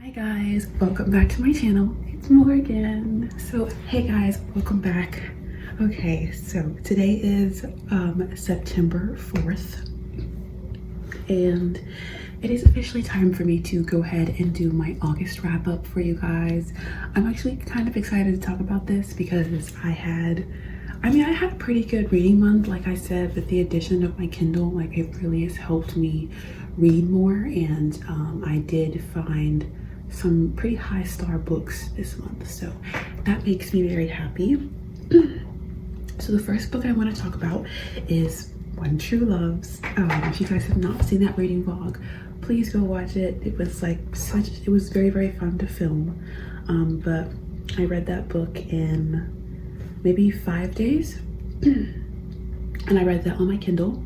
Hi guys, welcome back to my channel. It's Morgan. So hey guys, welcome back. Okay, so today is September 4th and it is officially time for me to go ahead and do my August wrap up for you guys. I'm actually kind of excited to talk about this because I had a pretty good reading month. Like I said, with the addition of my Kindle, like it really has helped me read more, and I did find some pretty high star books this month, so that makes me very happy. So the first book I want to talk about is One True Loves. If you guys have not seen that reading vlog, please go watch it. It was very, very fun to film. But I read that book in maybe 5 days and I read that on my Kindle.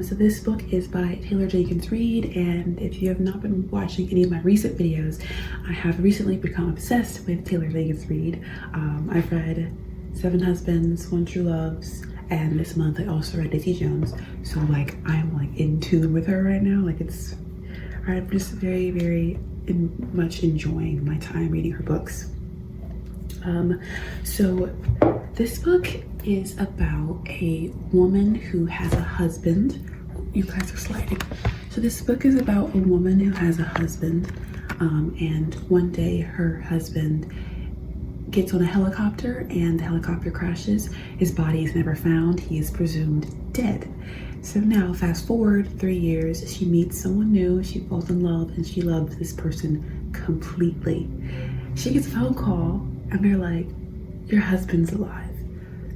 So this book is by Taylor Jenkins Reid, and if you have not been watching any of my recent videos, I have recently become obsessed with Taylor Jenkins Reid. I've read Seven Husbands, One True Loves, and this month I also read Daisy Jones. So like I'm like in tune with her right now. Like I'm just very, very much enjoying my time reading her books. So this book is about a woman who has a husband. You guys are sliding. So this book is about a woman who has a husband, and one day her husband gets on a helicopter and the helicopter crashes. His body is never found. He is presumed dead. So now fast forward 3 years, she meets someone new, she falls in love, and she loves this person completely. She gets a phone call and they're like, your husband's alive.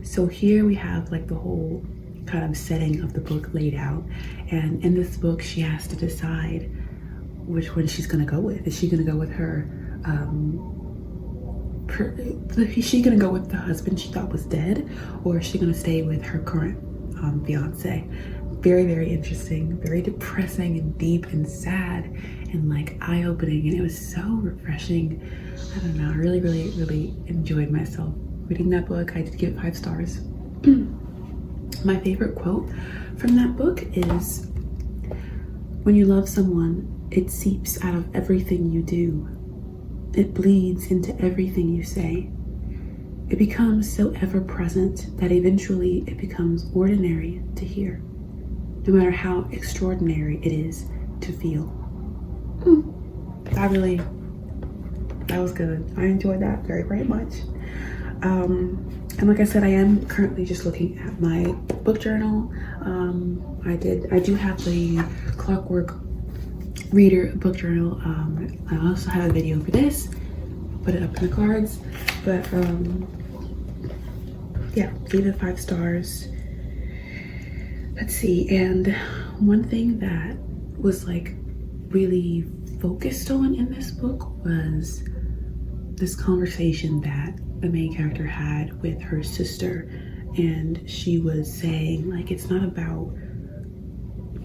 So here we have like the whole kind of setting of the book laid out. And in this book, she has to decide which one she's gonna go with. Is she gonna go with her, is she gonna go with the husband she thought was dead, or is she gonna stay with her current fiance? Very, very interesting, very depressing and deep and sad and like eye-opening, and it was so refreshing. I don't know, I really, really, really enjoyed myself reading that book. I did give it 5 stars. My favorite quote from that book is, when you love someone, it seeps out of everything you do. It bleeds into everything you say. It becomes so ever-present that eventually it becomes ordinary to hear, no matter how extraordinary it is to feel. That was good. I enjoyed that very, very much. And like I said, I am currently just looking at my book journal. I do have the Clockwork Reader book journal. I also have a video for this. I'll put it up in the cards. But yeah, gave it 5 stars. Let's see, and one thing that was like really focused on in this book was this conversation that the main character had with her sister, and she was saying like, it's not about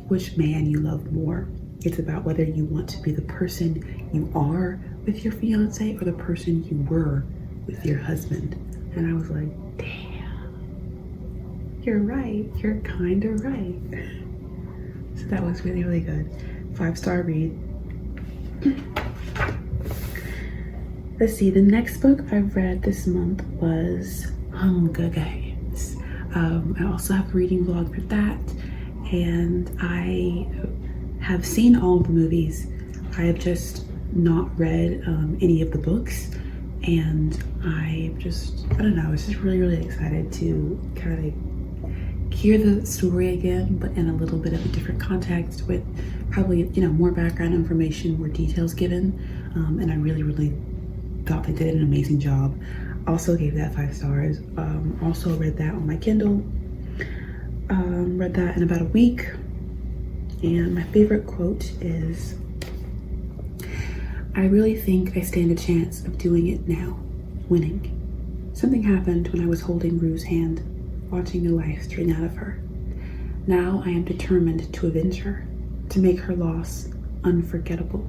which man you love more, it's about whether you want to be the person you are with your fiance or the person you were with your husband. And I was like, damn, you're right, you're kind of right. So that was really, really good. 5-star read. Let's see, the next book I've read this month was Hunger Games. I also have a reading vlog for that, and I have seen all of the movies. I have just not read any of the books, and I don't know, I was just really, really excited to kind of hear the story again, but in a little bit of a different context with probably, more background information, more details given, and I really, really thought they did an amazing job. Also gave that 5 stars. Also read that on my Kindle. Read that in about a week. And my favorite quote is, I really think I stand a chance of doing it now, winning. Something happened when I was holding Rue's hand, watching the life drain out of her. Now I am determined to avenge her, to make her loss unforgettable.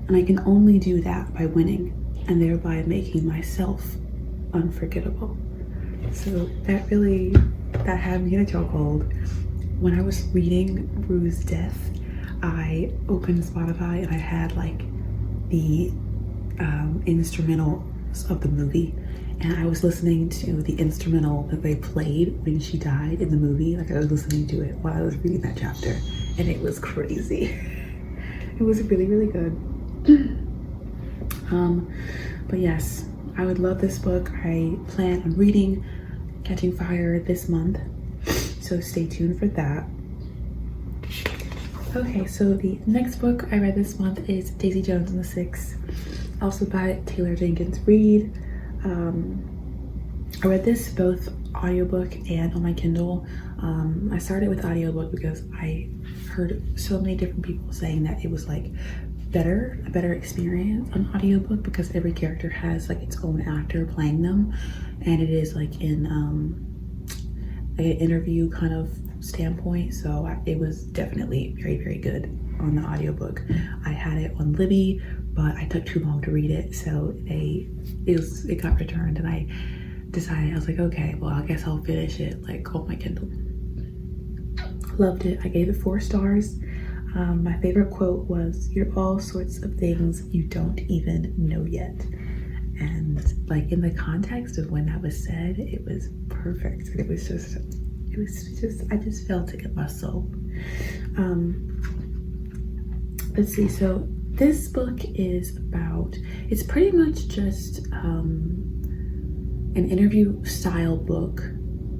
And I can only do that by winning, and thereby making myself unforgettable. So that had me in a chokehold. When I was reading Rue's death, I opened Spotify and I had like the instrumentals of the movie, and I was listening to the instrumental that they played when she died in the movie. Like, I was listening to it while I was reading that chapter, and it was crazy. It was really, really good. But yes, I would love this book. I plan on reading Catching Fire this month, so stay tuned for that. Okay, so the next book I read this month is Daisy Jones and the Six, also by Taylor Jenkins Reid. I read this both audiobook and on my Kindle. I started with audiobook because I heard so many different people saying that it was like a better experience on audiobook because every character has like its own actor playing them, and it is like in like an interview kind of standpoint. So it was definitely very, very good on the audiobook. I had it on Libby, but I took too long to read it, so it got returned, and I decided, I was like, okay, well, I guess I'll finish it like on my Kindle. Loved it. I gave it 4 stars. My favorite quote was, "You're all sorts of things you don't even know yet." And like in the context of when that was said, it was perfect. It was just, I just felt it in my soul. Let's see. So this book is about, it's pretty much just an interview style book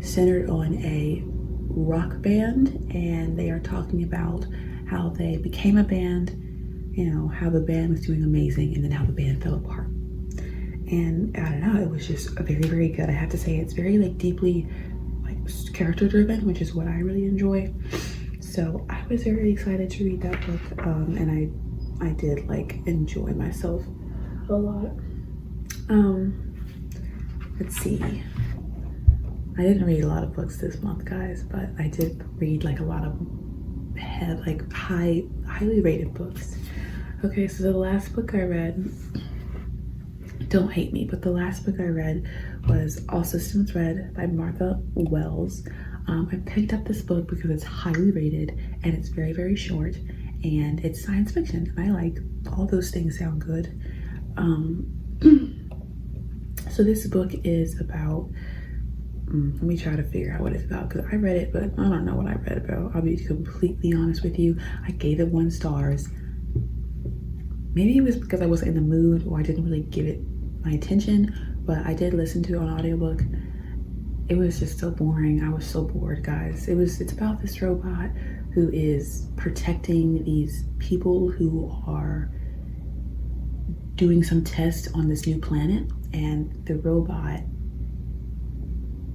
centered on a rock band, and they are talking about how they became a band, you know, how the band was doing amazing, and then how the band fell apart. And I don't know, it was just very, very good. I have to say, it's very like deeply like character driven, which is what I really enjoy. So I was very excited to read that book, and I did like enjoy myself a lot. Let's see. I didn't read a lot of books this month, guys, but I did read like a lot of highly rated books. Okay, so the last book I read, don't hate me, but the last book I read was All Systems Red by Martha Wells. I picked up this book because it's highly rated and it's very, very short, and it's science fiction. I like all those things sound good. So this book is about, let me try to figure out what it's about, because I read it, but I don't know what I read about. I'll be completely honest with you. I gave it 1 star. Maybe it was because I wasn't in the mood, or I didn't really give it my attention, but I did listen to it on audiobook. It was just so boring. I was so bored, guys. It's about this robot who is protecting these people who are doing some tests on this new planet, and the robot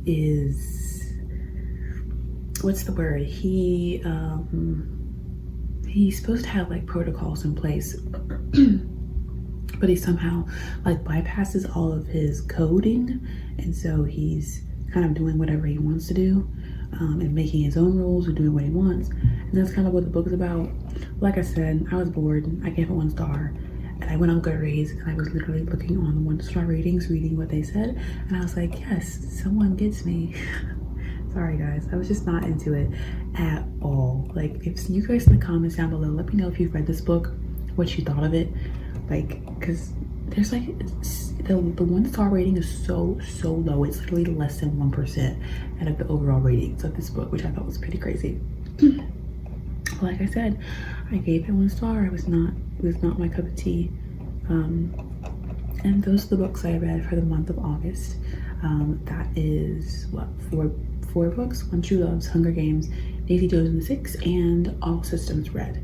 is, what's the word? He's supposed to have like protocols in place, but he somehow like bypasses all of his coding, and so he's kind of doing whatever he wants to do, and making his own rules or doing what he wants. And that's kind of what the book is about. Like I said, I was bored. I gave it 1 star, and I went on Goodreads, and I was literally looking on the 1-star ratings, reading what they said, and I was like, yes, someone gets me. Sorry guys, I was just not into it at all. Like, if you guys in the comments down below, let me know if you've read this book, what you thought of it. Like, because there's like, the 1-star rating is so low. It's literally less than 1% out of the overall ratings of this book, which I thought was pretty crazy. Like I said, I gave it 1 star. It was not my cup of tea. And those are the books I read for the month of August. That is what, four books: One True Loves, Hunger Games, Daisy Jones and the Six, and All Systems Red.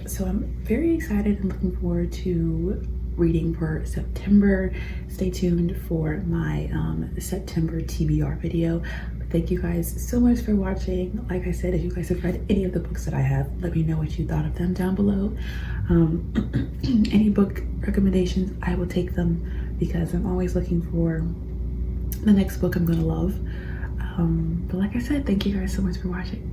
So I'm very excited and looking forward to reading for September. Stay tuned for my September TBR video. But thank you guys so much for watching. Like I said, if you guys have read any of the books that I have, let me know what you thought of them down below. Any book recommendations, I will take them, because I'm always looking for the next book I'm gonna love. But like I said, thank you guys so much for watching.